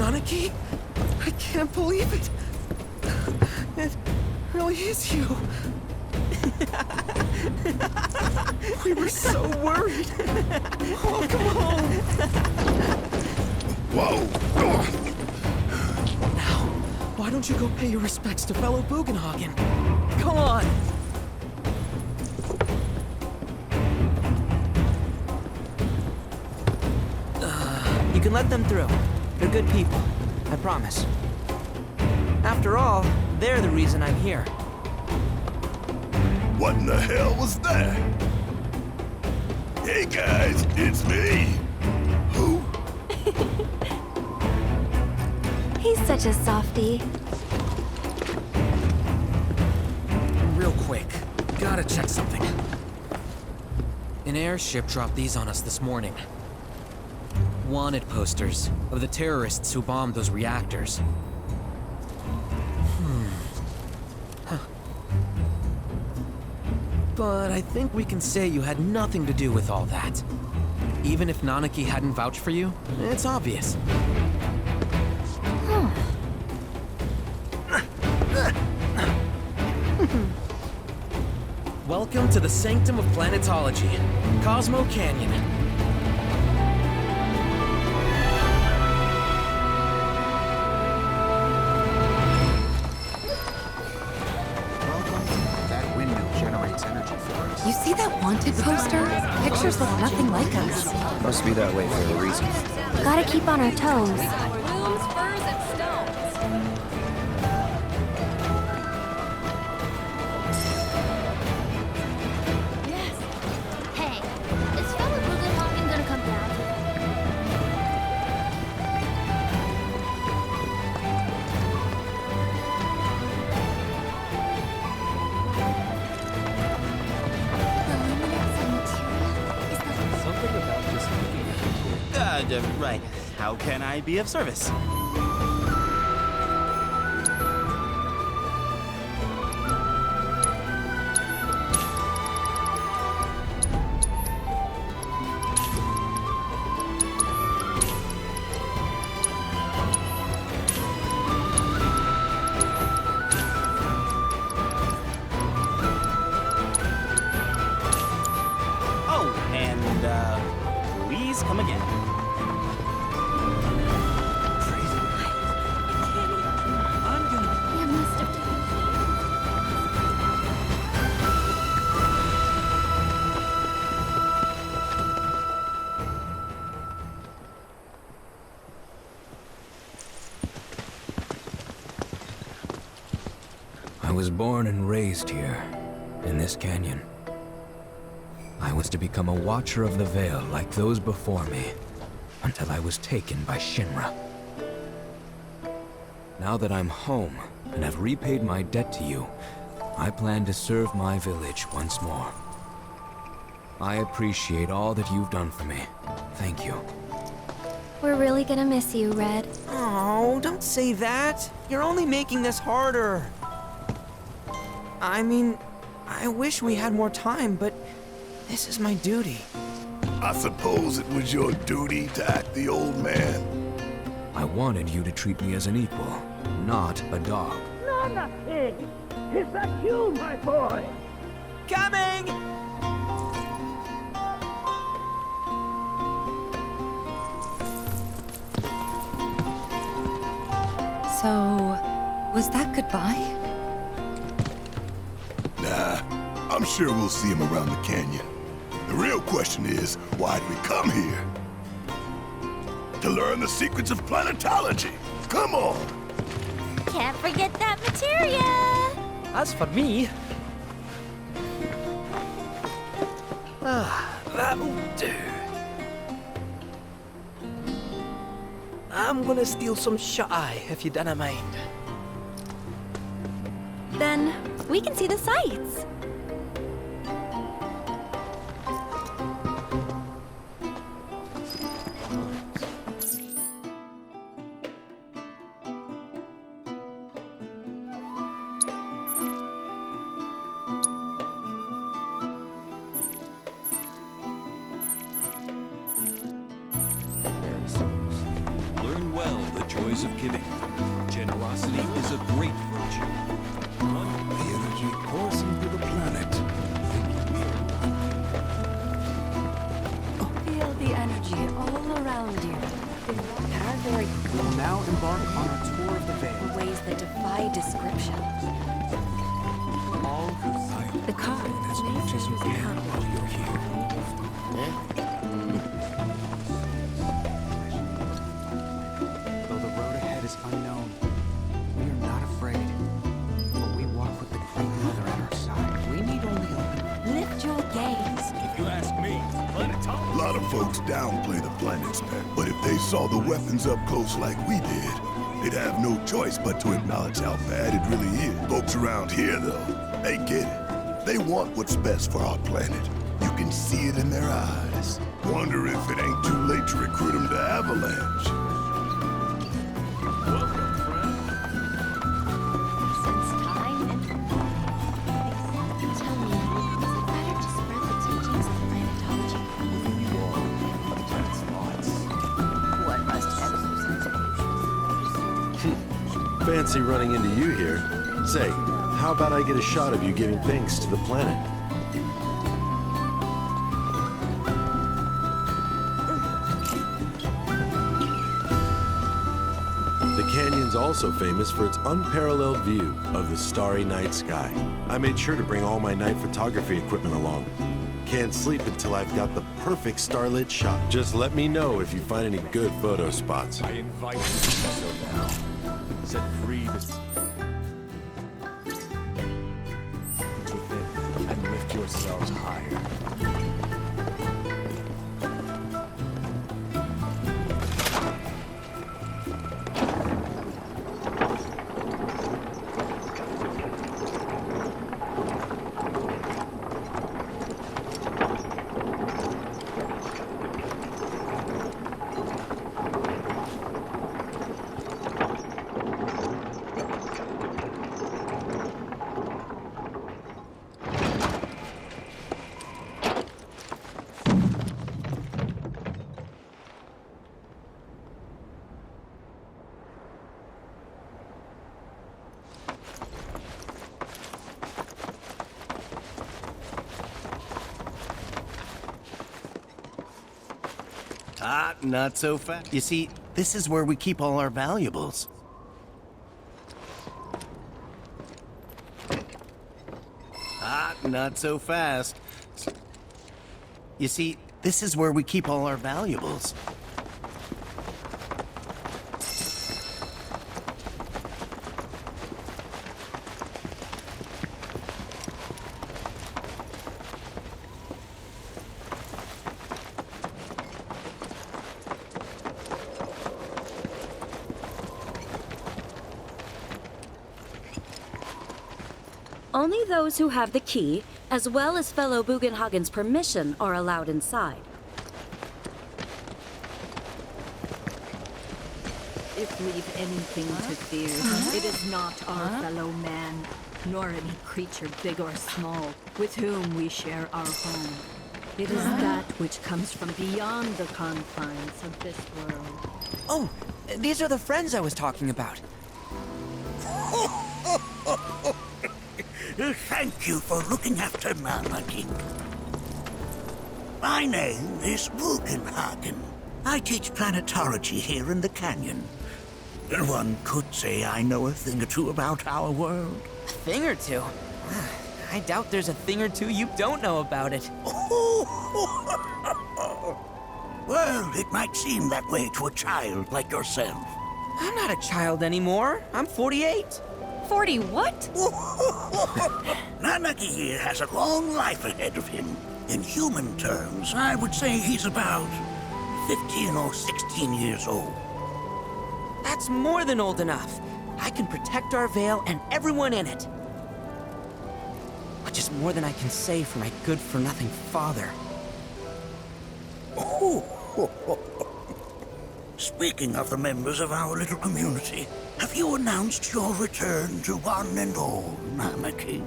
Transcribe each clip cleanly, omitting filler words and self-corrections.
Nanaki? I can't believe it. It really is you. We were so worried. Welcome home. Whoa! Now, why don't you go pay your respects to fellow Bugenhagen? Come on. You can let them through. They're good people. I promise. After all, they're the reason I'm here. What in the hell was that? Hey guys, it's me! Who? He's such a softie. Real quick, gotta check something. An airship dropped these on us this morning. Wanted posters of the terrorists who bombed those reactors. But I think we can say you had nothing to do with all that. Even if Nanaki hadn't vouched for you, it's obvious. Welcome to the sanctum of Planetology, Cosmo Canyon. You see that wanted poster? Pictures look nothing like us. Must be that way for a reason. Gotta keep on our toes. Balloons, furs, and stones. Yes. Hey, is fellow Bugenhagen gonna come down? Right. How can I be of service? Oh, and, please come again. You must have taken I was born and raised here, in this canyon. I was to become a watcher of the Veil like those before me, until I was taken by Shinra. Now that I'm home and have repaid my debt to you, I plan to serve my village once more. I appreciate all that you've done for me. Thank you. We're really gonna miss you, Red. Oh, don't say that. You're only making this harder. I mean, I wish we had more time, but this is my duty. I suppose it was your duty to act the old man. I wanted you to treat me as an equal, not a dog. Nanaki! Is that you, my boy? Coming! So, was that goodbye? Nah, I'm sure we'll see him around the canyon. The real question is, why did we come here? To learn the secrets of planetology. Come on! Can't forget that materia! As for me... that'll do. I'm gonna steal some shut-eye, if you don't mind. Then we can see the sights. joys of giving. Generosity is a great virtue. The energy coursing through the planet. Feel the energy all around you. We'll now embark on a tour of the Veil. In ways that defy description. All who The car As much as you can while you're here. Though the road ahead is unknown, we are not afraid. For we walk with the Great Mother at our side. We need only open. Lift your gaze. If you ask me, Planetology. A lot of folks downplay the planet's spec, but if they saw the weapons up close like we did, they'd have no choice but to acknowledge how bad it really is. Folks around here, though, they get it. They want what's best for our planet. You can see it in their eyes. Wonder if it ain't too late to recruit them to Avalanche. Welcome, friend. Since time and tell me, is it better to spread the teachings of planetology? One must exercise. Fancy running into you here. Say, how about I get a shot of you giving thanks to the planet? The canyon's also famous for its unparalleled view of the starry night sky. I made sure to bring all my night photography equipment along. Can't sleep until I've got the perfect starlit shot. Just let me know if you find any good photo spots. I invite you to do so now. Set free this within and lift yourselves higher. Not so fast. You see, this is where we keep all our valuables. Not so fast. You see, this is where we keep all our valuables. Only those who have the key, as well as fellow Bugenhagen's permission, are allowed inside. If we've anything to fear, it is not our fellow man, nor any creature big or small, with whom we share our home. It is that which comes from beyond the confines of this world. Oh, these are the friends I was talking about. Thank you for looking after Mama King. My name is Bugenhagen. I teach planetology here in the canyon. One could say I know a thing or two about our world. A thing or two? I doubt there's a thing or two you don't know about it. Well, it might seem that way to a child like yourself. I'm not a child anymore. I'm 48. 40 what? Nanaki here has a long life ahead of him. In human terms, I would say he's about 15 or 16 years old. That's more than old enough. I can protect our Veil and everyone in it. Which is more than I can say for my good-for-nothing father. Speaking of the members of our little community, have you announced your return to one and all, Namaki?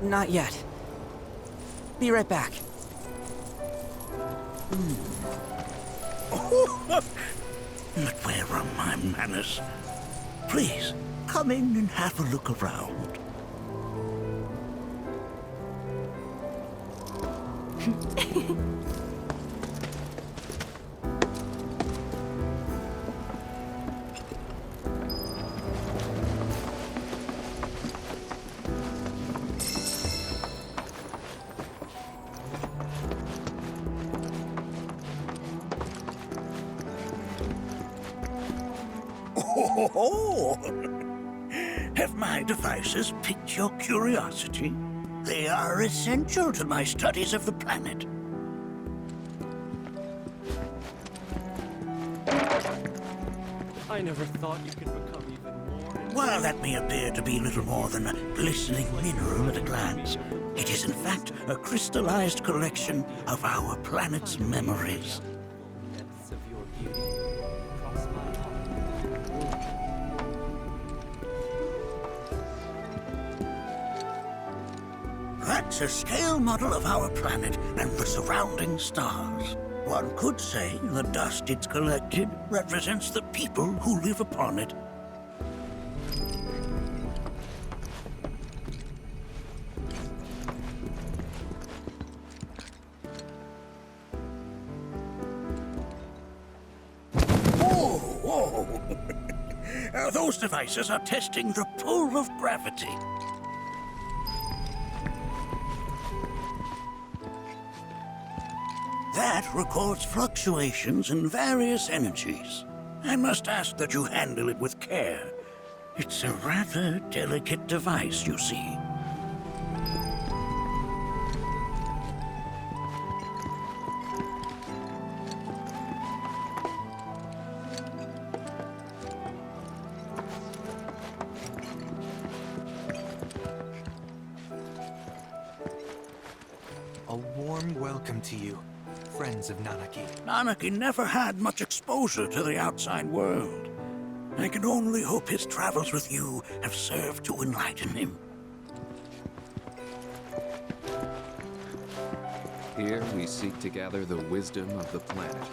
Not yet. Be right back. But where are my manners? Please, come in and have a look around. Oh, have my devices piqued your curiosity? They are essential to my studies of the planet. I never thought you could become even more... While that may appear to be little more than a glistening mineral at a glance, it is in fact a crystallized collection of our planet's memories. Depths of your beauty cross my heart. That's a scale model of our planet and the surrounding stars. One could say the dust it's collected represents the people who live upon it. Whoa! Those devices are testing the pull of gravity. That records fluctuations in various energies. I must ask that you handle it with care. It's a rather delicate device, you see. A warm welcome to you, friends of Nanaki. Nanaki never had much exposure to the outside world. I can only hope his travels with you have served to enlighten him. Here we seek to gather the wisdom of the planet.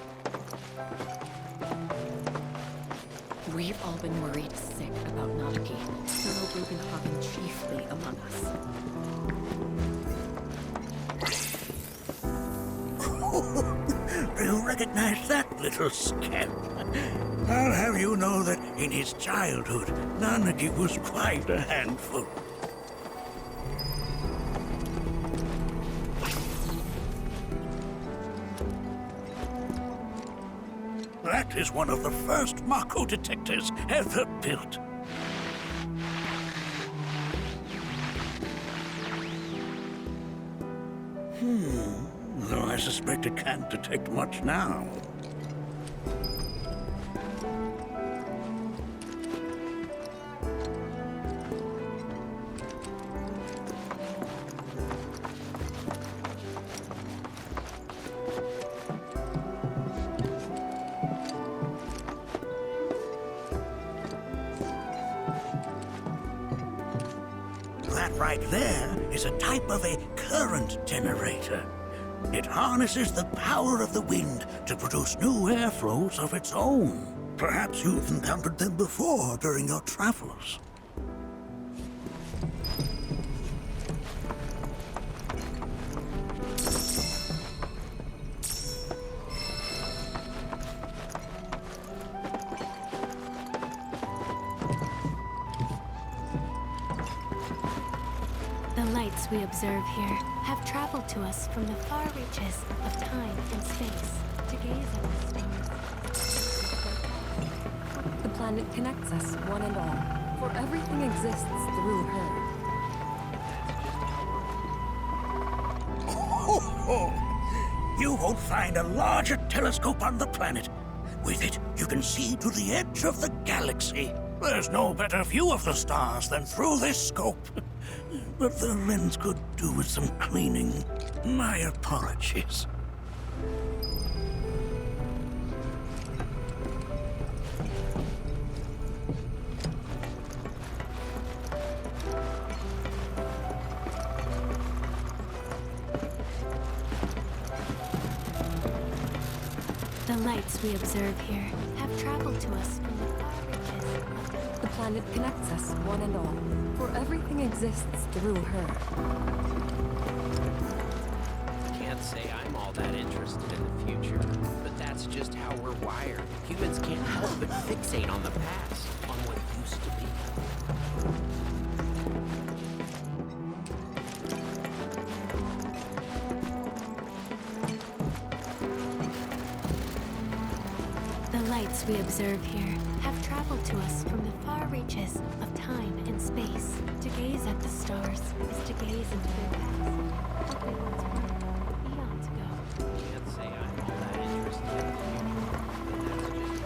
We've all been worried sick about Nanaki, fellow Bugenhagen chiefly among us. Do you recognize that little scamp? I'll have you know that in his childhood, Nanaki was quite a handful. That is one of the first Mako detectors ever built. Though I suspect it can't detect much now. That right there is a type of a current generator. It harnesses the power of the wind to produce new airflows of its own. Perhaps you've encountered them before during your travels. The lights we observe here have traveled to us from the far reaches of time and space to gaze at the stars. The planet connects us, one and all, for everything exists through her. You won't find a larger telescope on the planet. With it, you can see to the edge of the galaxy. There's no better view of the stars than through this scope. But the lens could do with some cleaning. My apologies. The The lights we observe here have traveled to us from the far reaches. The planet connects us, one and all, for everything exists through her. Can't say I'm all that interested in the future, but that's just how we're wired. Humans can't help but fixate on the past, on what used to be. The lights we observe here have traveled to us from the far reaches of time and space. To gaze at the stars is to gaze into their past. What they once were, eons ago. Can't say I'm all that interested in the future, but that's just...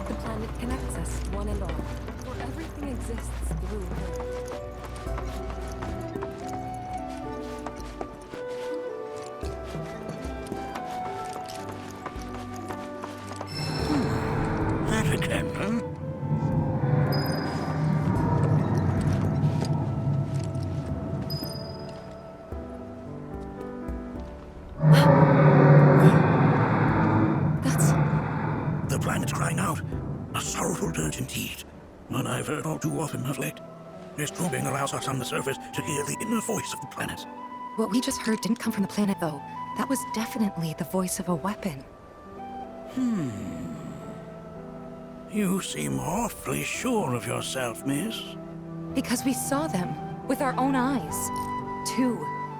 The planet connects us, one and all, for everything exists through her. That again, huh? The planet's crying out. A sorrowful dirge indeed. One I've heard all too often of late. This tubing allows us on the surface to hear the inner voice of the planet. What we just heard didn't come from the planet, though. That was definitely the voice of a weapon. You seem awfully sure of yourself, miss. Because we saw them with our own eyes. 2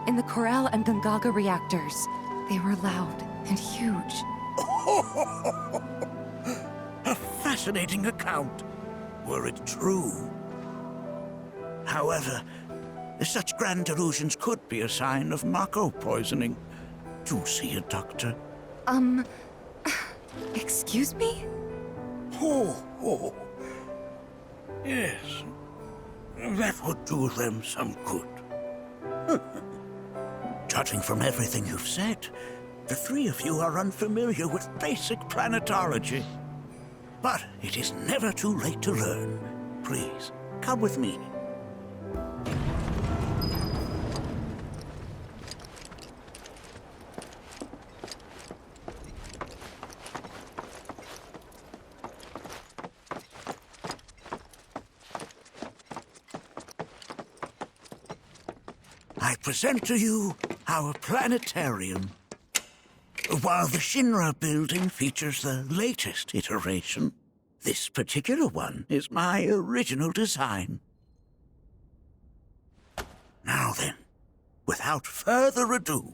in the Corel and Gungaga reactors. They were loud and huge. A fascinating account, were it true. However, such grand delusions could be a sign of Mako poisoning. Do see a doctor. Excuse me? Oh. Yes. That would do them some good. Judging from everything you've said, the three of you are unfamiliar with basic planetology. But it is never too late to learn. Please, come with me. I present to you our planetarium. While the Shinra building features the latest iteration, this particular one is my original design. Now then, without further ado,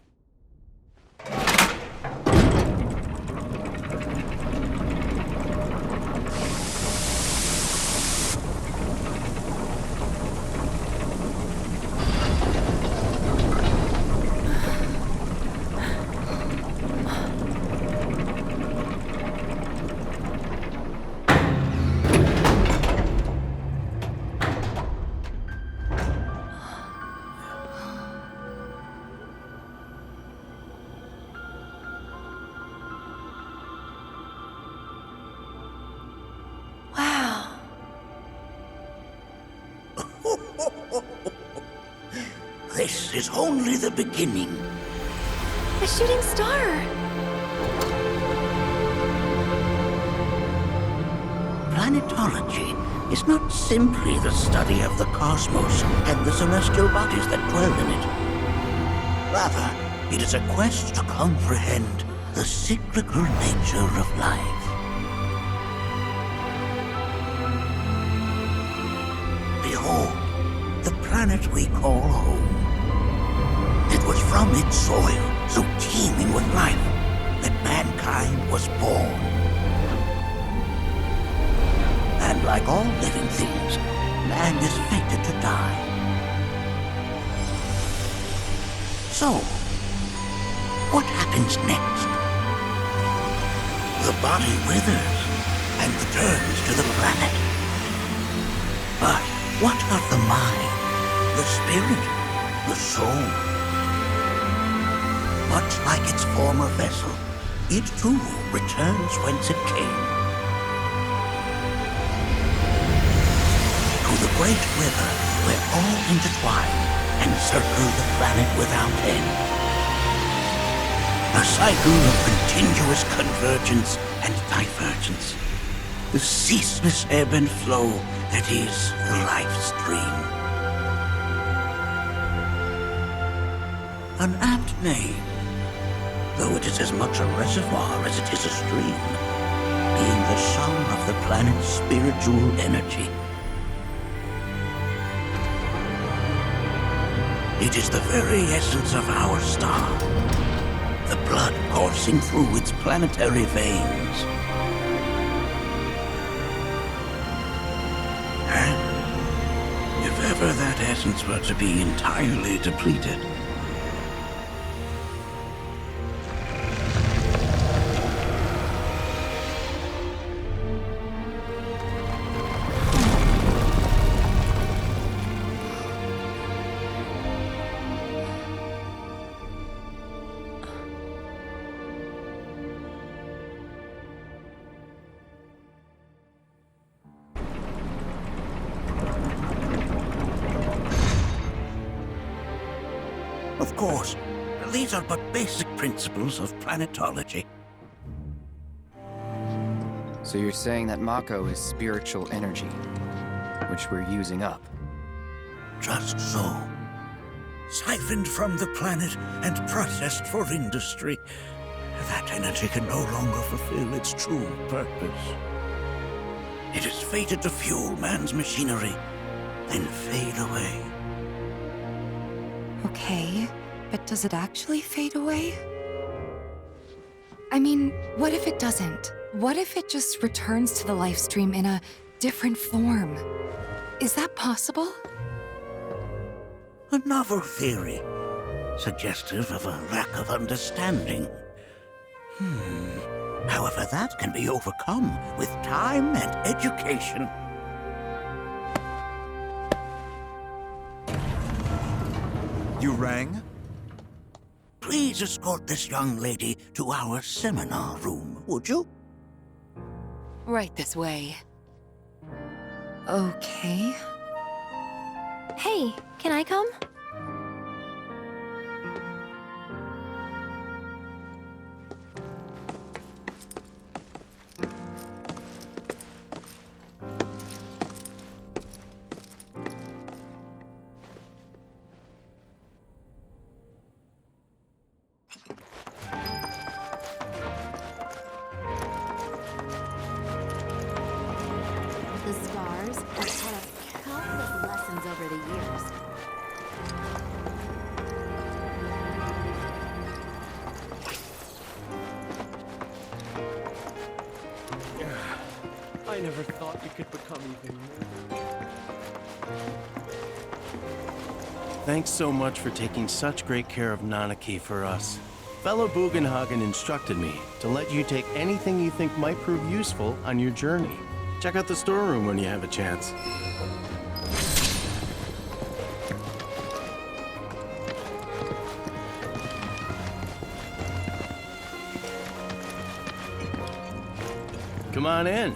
this is only the beginning. A shooting star! Planetology is not simply the study of the cosmos and the celestial bodies that dwell in it. Rather, it is a quest to comprehend the cyclical nature of life. Behold, the planet we call home. It was from its soil, so teeming with life, that mankind was born. And like all living things, man is fated to die. So, what happens next? The body withers and returns to the planet. But what of the mind, the spirit, the soul? Much like its former vessel, it too returns whence it came. To the great river where all intertwine and circle the planet without end. A cycle of continuous convergence and divergence. The ceaseless ebb and flow that is the life stream. An apt name, though it is as much a reservoir as it is a stream, being the sum of the planet's spiritual energy. It is the very essence of our star, the blood coursing through its planetary veins. And if ever that essence were to be entirely depleted, of course, these are but basic principles of planetology. So you're saying that Mako is spiritual energy, which we're using up? Just so. Siphoned from the planet and processed for industry, that energy can no longer fulfill its true purpose. It is fated to fuel man's machinery, then fade away. Okay, but does it actually fade away? I mean, what if it doesn't? What if it just returns to the life stream in a different form? Is that possible? A novel theory, suggestive of a lack of understanding. However, that can be overcome with time and education. You rang? Please escort this young lady to our seminar room, would you? Right this way. Okay. Hey, can I come? The stars have taught us countless lessons over the years. I never thought you could become even more. Thanks so much for taking such great care of Nanaki for us. Fellow Bugenhagen instructed me to let you take anything you think might prove useful on your journey. Check out the storeroom when you have a chance. Come on in.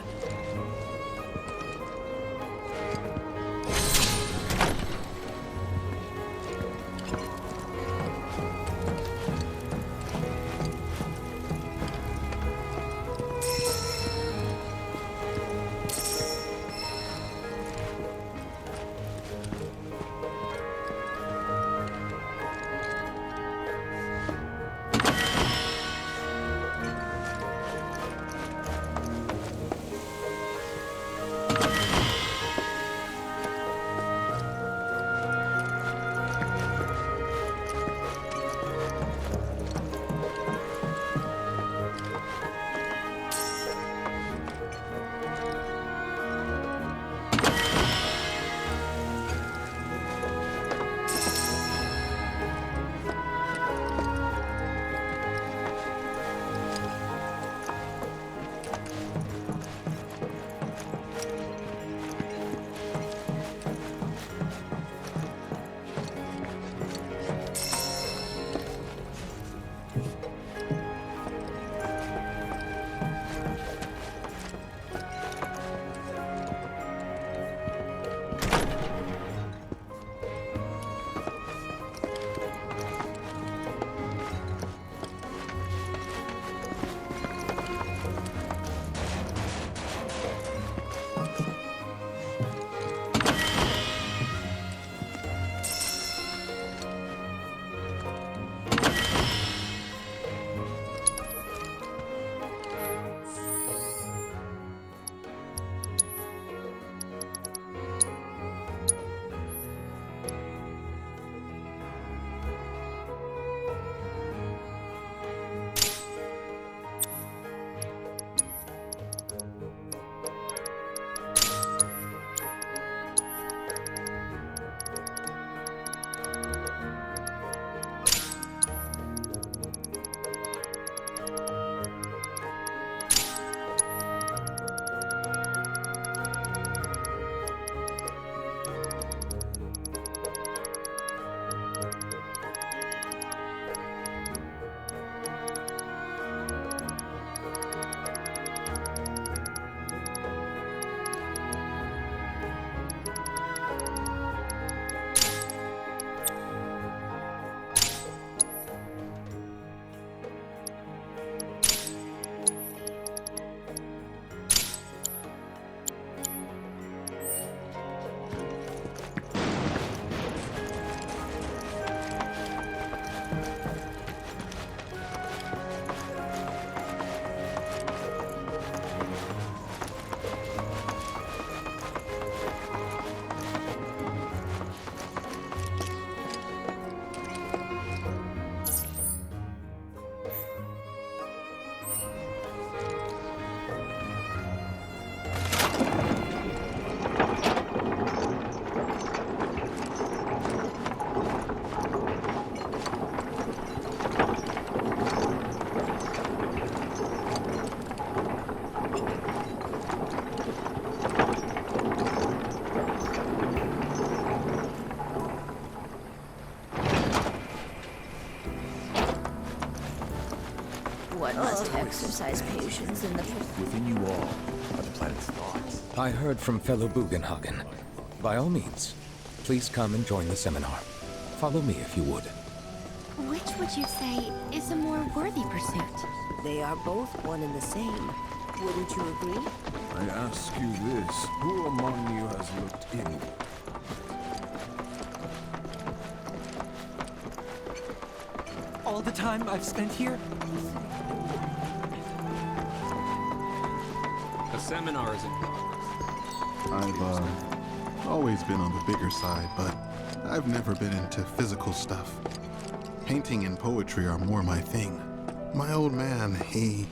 One must exercise patience in the... Within you all are the planet's thoughts. I heard from fellow Bugenhagen. By all means, please come and join the seminar. Follow me if you would. Which would you say is a more worthy pursuit? They are both one and the same. Wouldn't you agree? I ask you this, who among you has looked inward? All the time I've spent here? The seminar is in progress. I've always been on the bigger side, but I've never been into physical stuff. Painting and poetry are more my thing. My old man, he...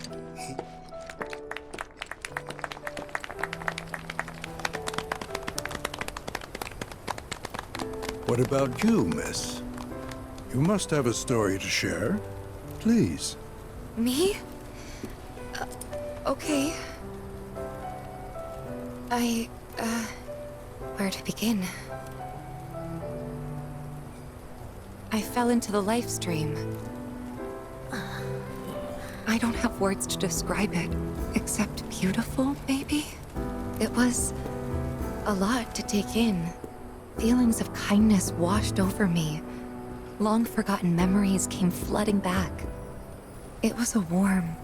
What about you, miss? You must have a story to share. Please. Me? Okay. Where to begin? I fell into the life stream. I don't have words to describe it, except beautiful, maybe? It was a lot to take in. Feelings of kindness washed over me. Long-forgotten memories came flooding back. It was a warm,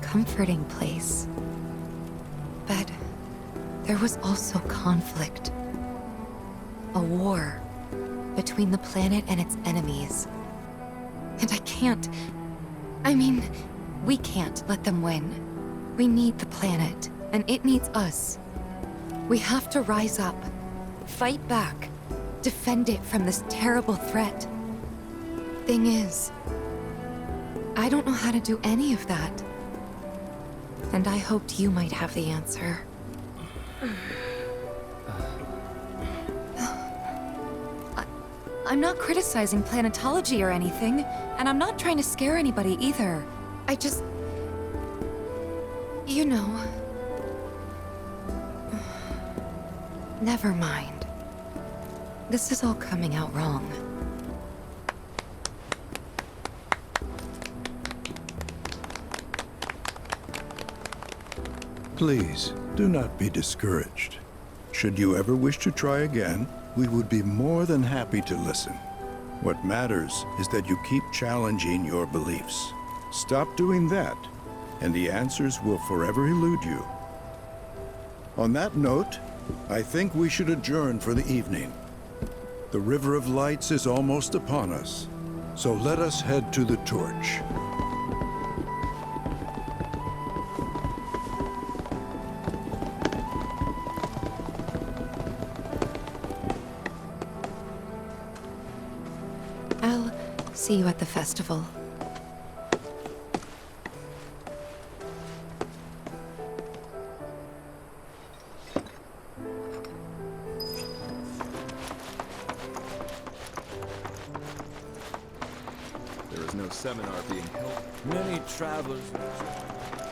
comforting place. But there was also conflict. A war between the planet and its enemies. And we can't let them win. We need the planet, and it needs us. We have to rise up, fight back, defend it from this terrible threat. Thing is, I don't know how to do any of that. And I hoped you might have the answer. I'm not criticizing Planetology or anything, and I'm not trying to scare anybody either. I just... You know... Never mind. This is all coming out wrong. Please, do not be discouraged. Should you ever wish to try again, we would be more than happy to listen. What matters is that you keep challenging your beliefs. Stop doing that, and the answers will forever elude you. On that note, I think we should adjourn for the evening. The River of Lights is almost upon us, so let us head to the torch. I'll see you at the festival. There is no seminar being held. Many travelers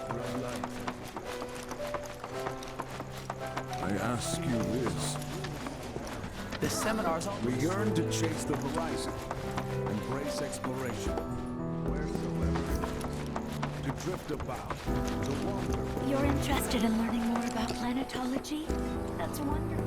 through life. I ask you this. The seminar's on. We yearn to chase the horizon, embrace exploration, wheresoever it is, to drift about, to wander. You're interested in learning more about planetology? That's wonderful.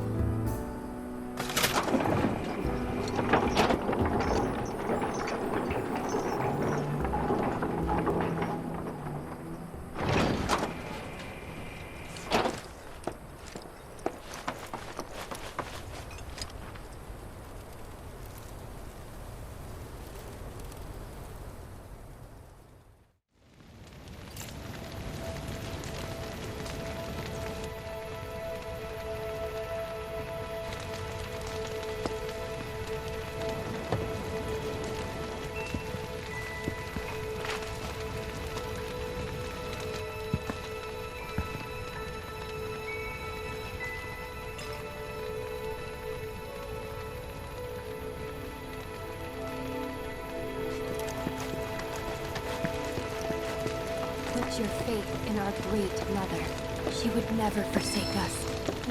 Put your faith in our great mother. She would never forsake us,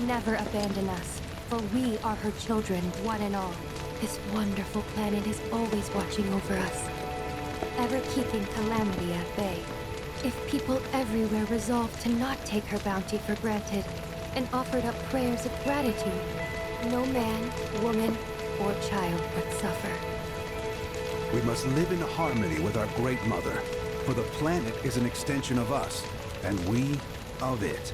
never abandon us, for we are her children, one and all. This wonderful planet is always watching over us, ever keeping calamity at bay. If people everywhere resolved to not take her bounty for granted and offered up prayers of gratitude, no man, woman, or child would suffer. We must live in harmony with our Great Mother, for the planet is an extension of us, and we of it.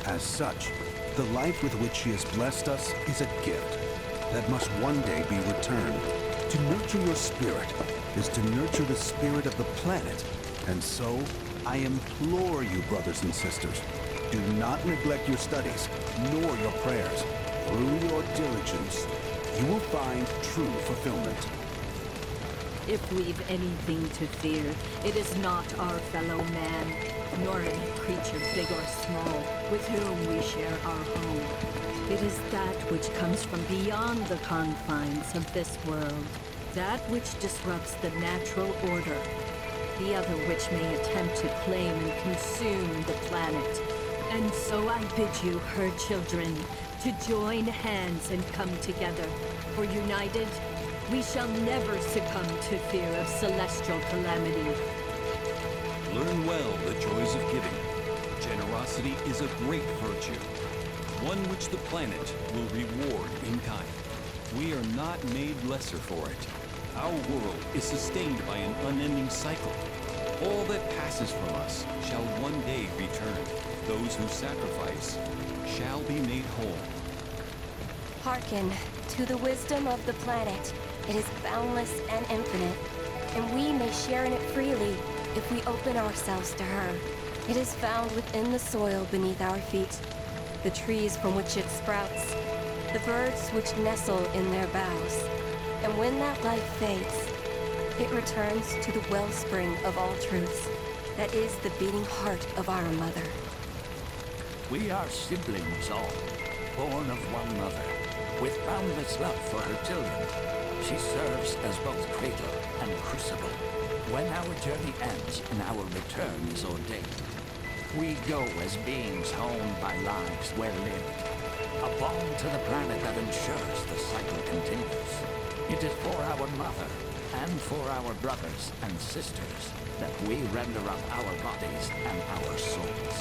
As such, the life with which she has blessed us is a gift that must one day be returned. To nurture your spirit is to nurture the spirit of the planet, and so I implore you, brothers and sisters, do not neglect your studies, nor your prayers. Through your diligence, you will find true fulfillment. If we've anything to fear, it is not our fellow man, nor any creature big or small, with whom we share our home. It is that which comes from beyond the confines of this world, that which disrupts the natural order, the other which may attempt to claim and consume the planet. And so I bid you, her children, to join hands and come together, for united, we shall never succumb to fear of celestial calamity. Learn well the joys of giving. Generosity is a great virtue, one which the planet will reward in kind. We are not made lesser for it. Our world is sustained by an unending cycle. All that passes from us shall one day return. Those who sacrifice shall be made whole. Hearken to the wisdom of the planet. It is boundless and infinite, and we may share in it freely if we open ourselves to her. It is found within the soil beneath our feet, the trees from which it sprouts, the birds which nestle in their boughs. And when that life fades, it returns to the wellspring of all truths, that is the beating heart of our mother. We are siblings all, born of one mother, with boundless love for her children. She serves as both cradle and crucible. When our journey ends and our return is ordained, we go as beings honed by lives well lived, a bond to the planet that ensures the cycle continues. It is for our mother and for our brothers and sisters that we render up our bodies and our souls.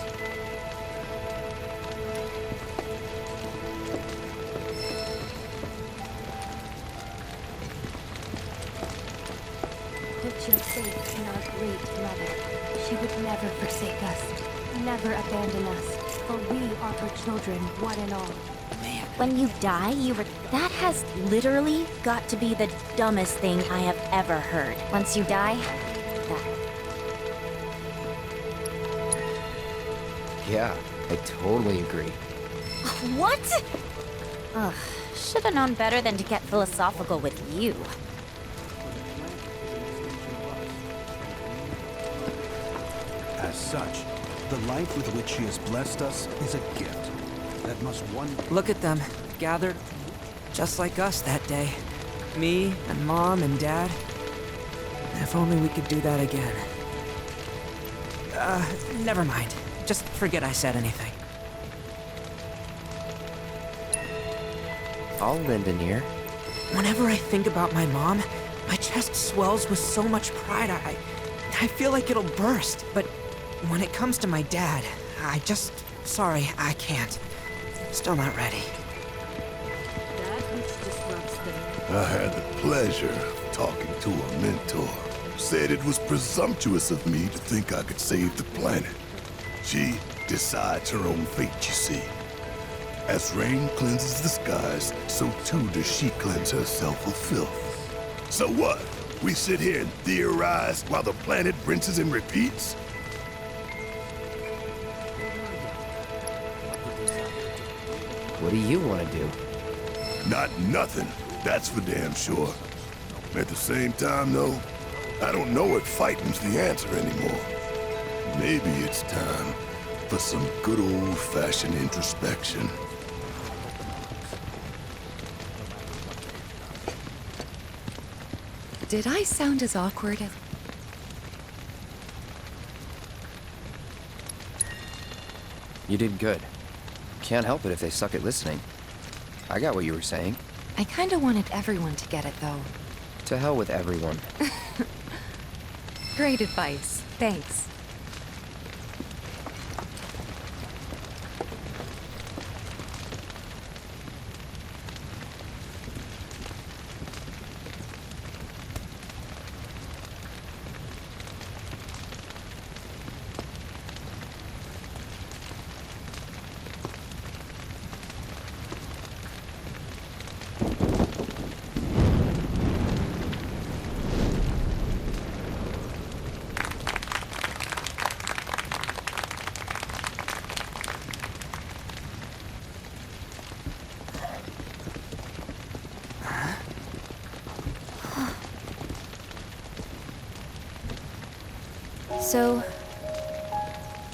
Put your faith in our great mother. She would never forsake us, never abandon us, for we are her children, one and all. When you die, that has literally got to be the dumbest thing I have ever heard. Once you die, Yeah, I totally agree. What? Ugh, should have known better than to get philosophical with you. As such, the life with which she has blessed us is a gift that must one... Look at them, gathered just like us that day. Me and Mom and Dad. If only we could do that again. Never mind. Just forget I said anything. I'll lend an ear. Whenever I think about my mom, my chest swells with so much pride, I feel like it'll burst. But when it comes to my dad, sorry, I can't. Still not ready. I had the pleasure of talking to a mentor. Said it was presumptuous of me to think I could save the planet. She decides her own fate, you see. As rain cleanses the skies, so too does she cleanse herself of filth. So what? We sit here and theorize while the planet rinses and repeats? What do you want to do? Not nothing, that's for damn sure. At the same time, though, I don't know if fighting's the answer anymore. Maybe it's time for some good old-fashioned introspection. Did I sound as awkward as... You did good. Can't help it if they suck at listening. I got what you were saying. I kinda wanted everyone to get it, though. To hell with everyone. Great advice. Thanks. So,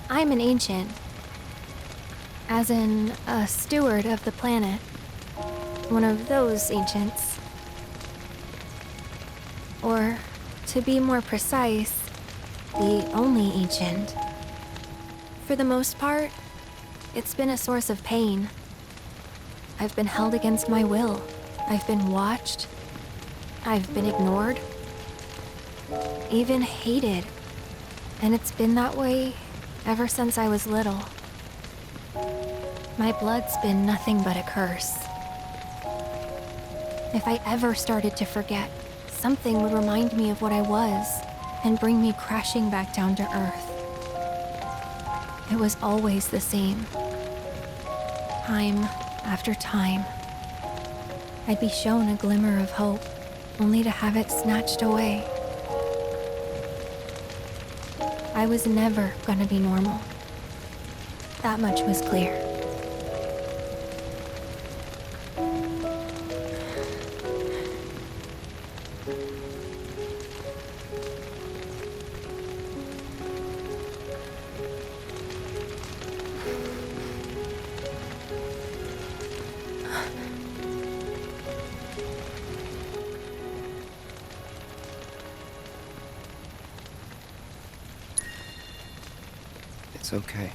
I'm an ancient. As in, a steward of the planet. One of those ancients. Or, to be more precise, the only ancient. For the most part, it's been a source of pain. I've been held against my will. I've been watched. I've been ignored. Even hated. And it's been that way ever since I was little. My blood's been nothing but a curse. If I ever started to forget, something would remind me of what I was and bring me crashing back down to Earth. It was always the same. Time after time. I'd be shown a glimmer of hope, only to have it snatched away. I was never gonna be normal. That much was clear. It's okay.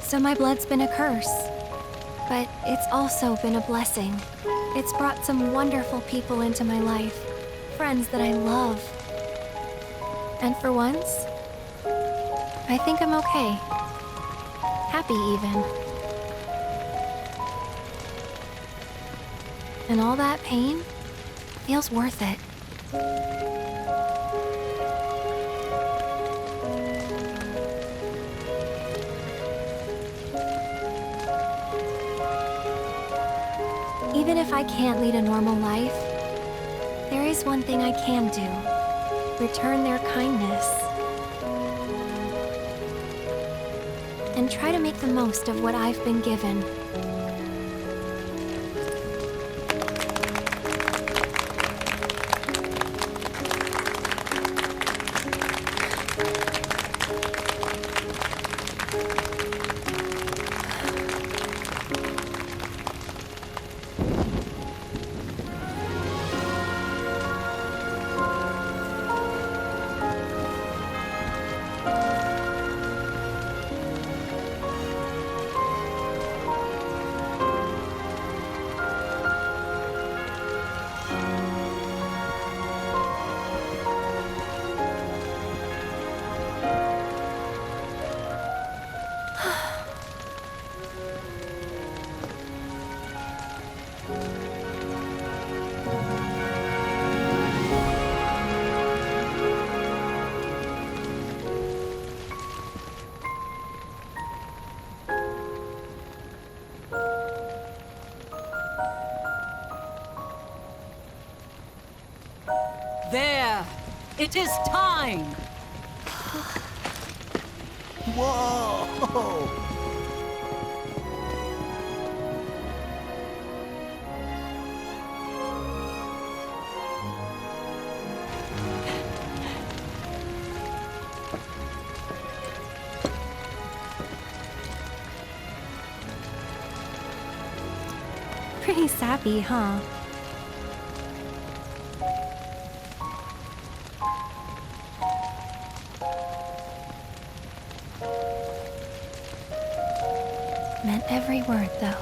So my blood's been a curse, but it's also been a blessing. It's brought some wonderful people into my life, friends that I love. And for once, I think I'm okay. Happy even. And all that pain feels worth it. Even if I can't lead a normal life, there is one thing I can do. Return their kindness. And try to make the most of what I've been given. There! It is time! Whoa! Pretty sappy, huh? Meant every word, though.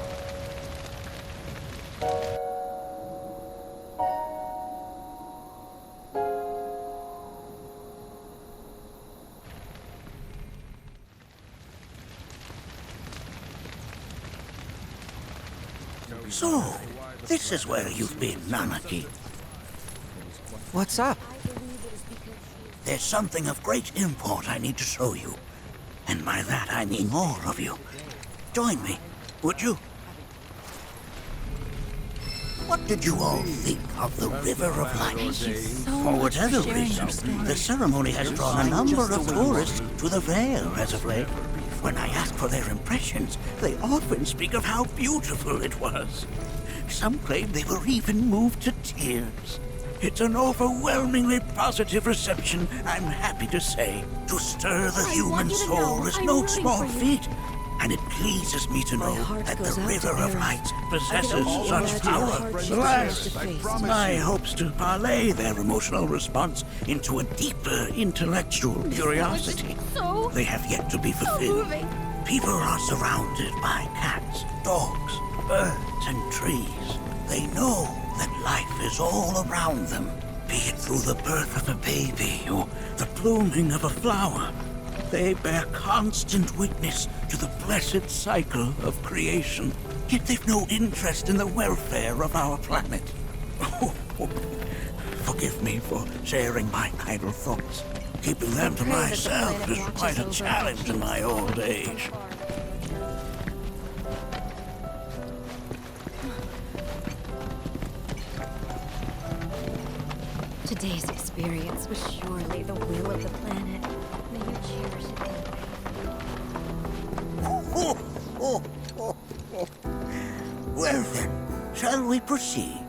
So, this is where you've been, Nanaki. What's up? There's something of great import I need to show you. And by that I mean all of you. Join me, would you? What did you all think of the River of Light? For whatever reason, the ceremony has drawn a number of tourists to the Vale as of late. when I ask for their impressions, they often speak of how beautiful it was. Some claim they were even moved to tears. It's an overwhelmingly positive reception, I'm happy to say. To stir the human soul is no small feat, and it pleases me to know that the River of Lights possesses such power. Alas, my hopes to parlay their emotional response into a deeper intellectual curiosity. They have yet to be fulfilled. People are surrounded by cats, dogs, birds, and trees. They know that life is all around them, be it through the birth of a baby or the blooming of a flower. They bear constant witness to the blessed cycle of creation, yet they've no interest in the welfare of our planet. Forgive me for sharing my idle thoughts. Keeping them to myself is quite a challenge in my old age. Today's experience was surely the will of the planet. May you cherish it. Well then, shall we proceed?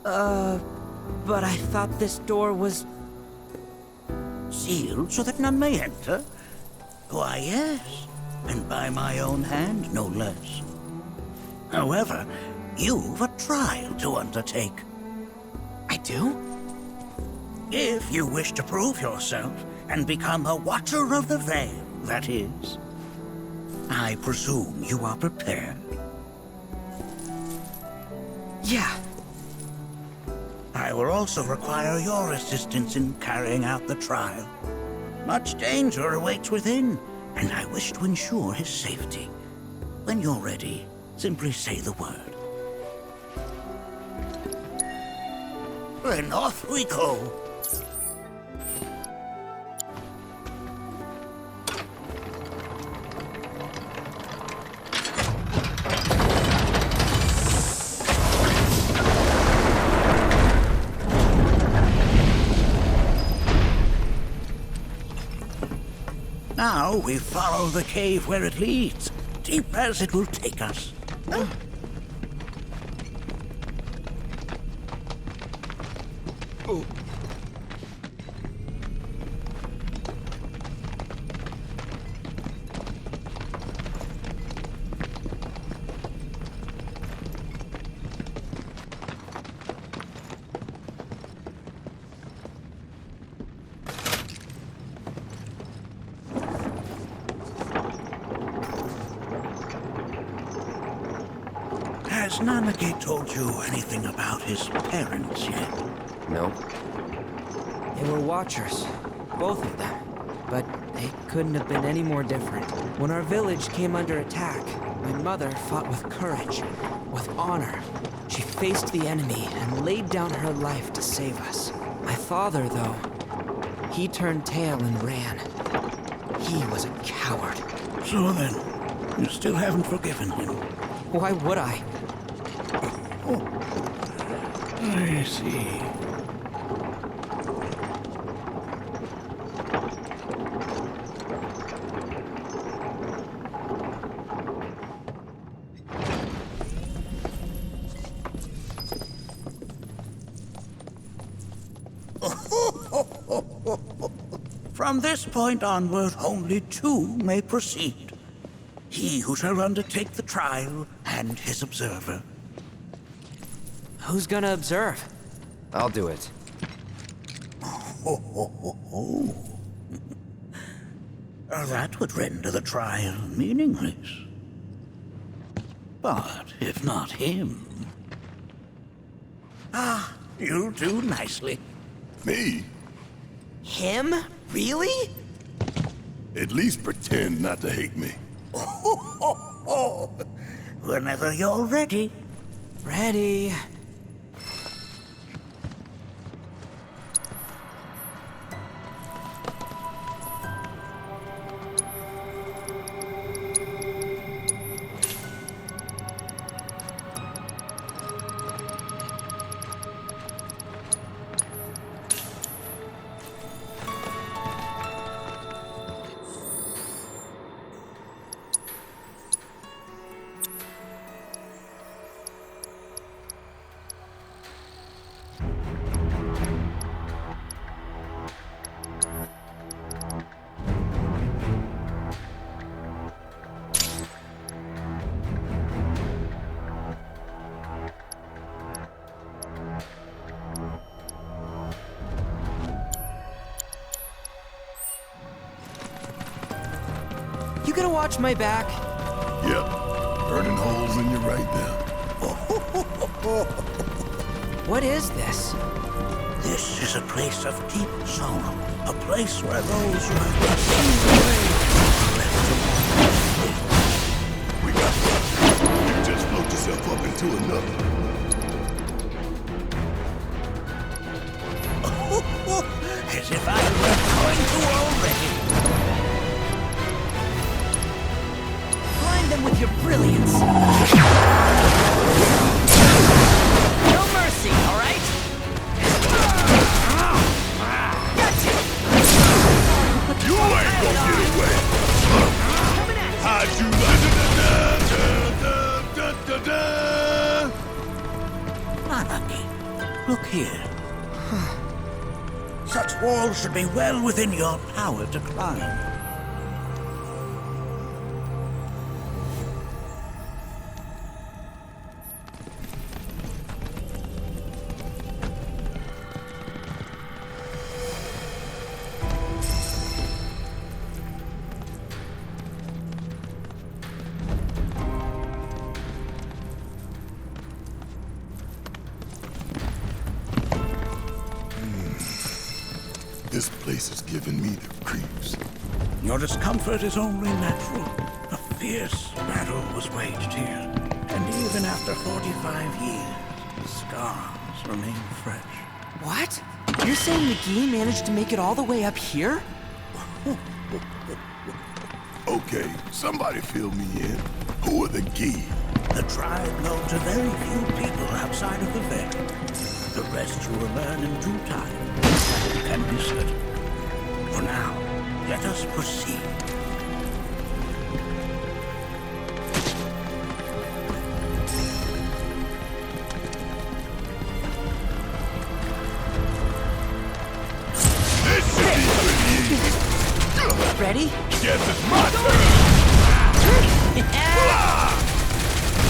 But I thought this door was... Sealed so that none may enter? Why, yes. And by my own hand, no less. However, you've a trial to undertake. I do? If you wish to prove yourself and become a Watcher of the Veil, that is. I presume you are prepared. Yeah. I will also require your assistance in carrying out the trial. Much danger awaits within, and I wish to ensure his safety. When you're ready, simply say the word. Then off we go. Now we follow the cave where it leads, deep as it will take us. Has Nanake told you anything about his parents yet? No. They were Watchers, both of them. But they couldn't have been any more different. When our village came under attack, my mother fought with courage, with honor. She faced the enemy and laid down her life to save us. My father, though, he turned tail and ran. He was a coward. So then, you still haven't forgiven him? Why would I? I see. From this point onward, only two may proceed. He who shall undertake the trial and his observer. Who's gonna observe? I'll do it. That would render the trial meaningless. But if not him... Ah, you'll do nicely. Me? Him? Really? At least pretend not to hate me. Whenever you're ready. Ready. You gonna watch my back? Yep. Burning holes in you right now. What is this? This is a place of deep sorrow. A place where those who have been sealed away are left alone. We got you just float yourself up into another. As if I were going to already. Blind them with your brilliance. No mercy, all right? Gotcha! You ain't gonna get away! How'd you like Anarchy, look here. Such walls should be well within your power to climb. This place is giving me the creeps. Your discomfort is only natural. A fierce battle was waged here, and even after 45 years, the scars remain fresh. What? You're saying McGee managed to make it all the way up here? Okay, somebody fill me in. Who are the Gee? The tribe known to very few people outside of the Veil. The rest you will learn in due time. You can be certain. For now, let us proceed. This should be pretty easy. Ready? Yes, it's my turn.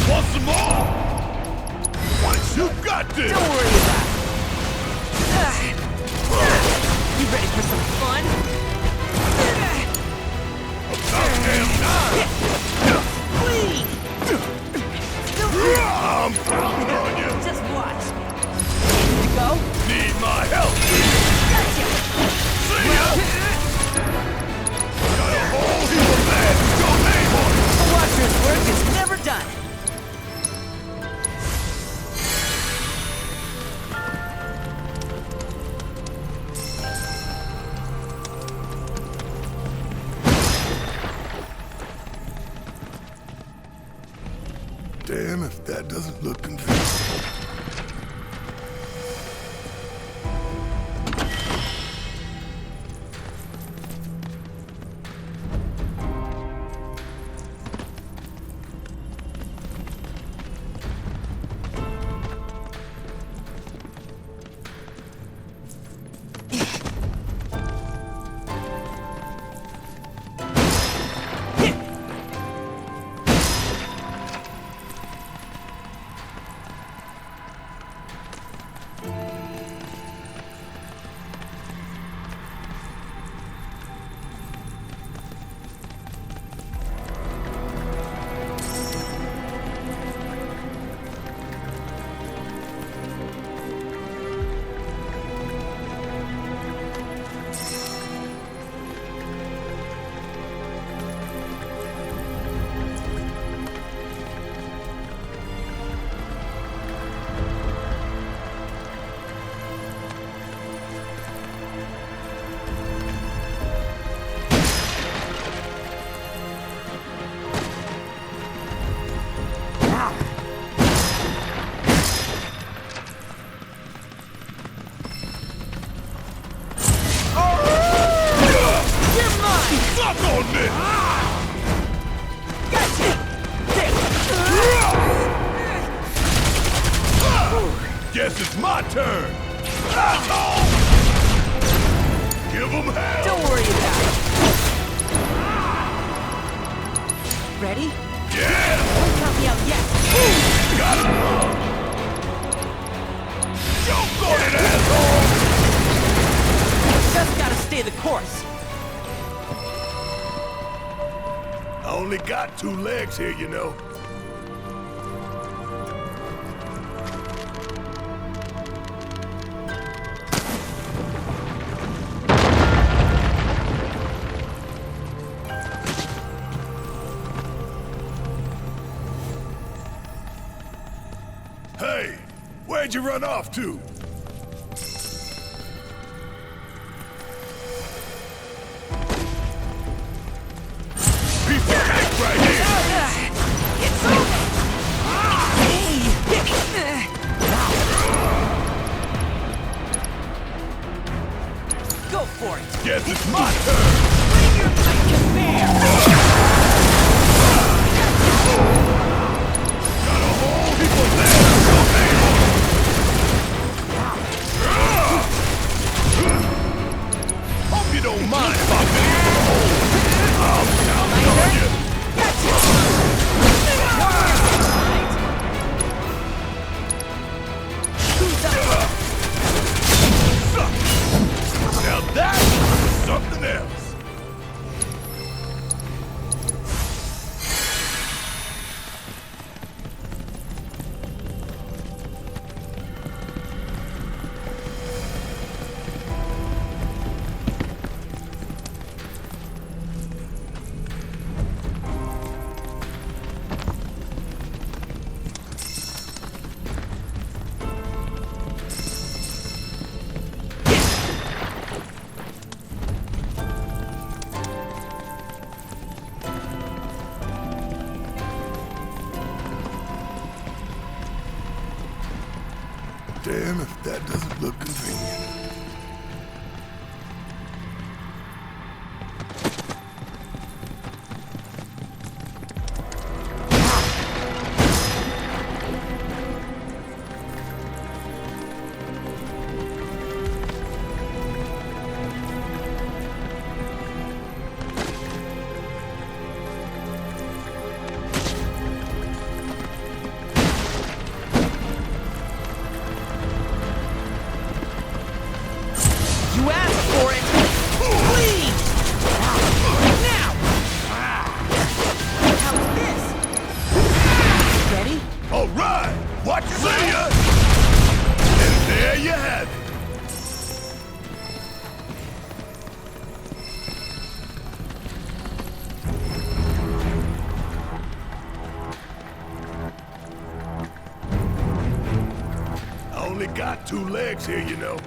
Want some more? Once you got this. Don't worry about it. You ready for some fun? About damn time. Clean! I'm counting on you. Just watch. Ready to go? Need my help. Gotcha! See ya. Got a whole heap of bad. Your name on it. The Watcher's work is never done. Damn if that doesn't look convincing. Guess it's my turn. Give them hell. Don't worry about it. Ready? Yeah. Don't count me out yet. Got him. Don't go it, asshole. Just gotta stay the course. two legs here, you know. Hey, where'd you run off to? Go for it! Guess it's my turn! Bring your might to bear! Got a whole heap of legs! Hope you don't mind if I finish with a hole. I'll pounce on you! Now that's something else. Damn if that doesn't look convenient. You asked for it! Please! Now! How's this? Ready? All right! Watch your ya! And there you have it! I only got two legs here, you know.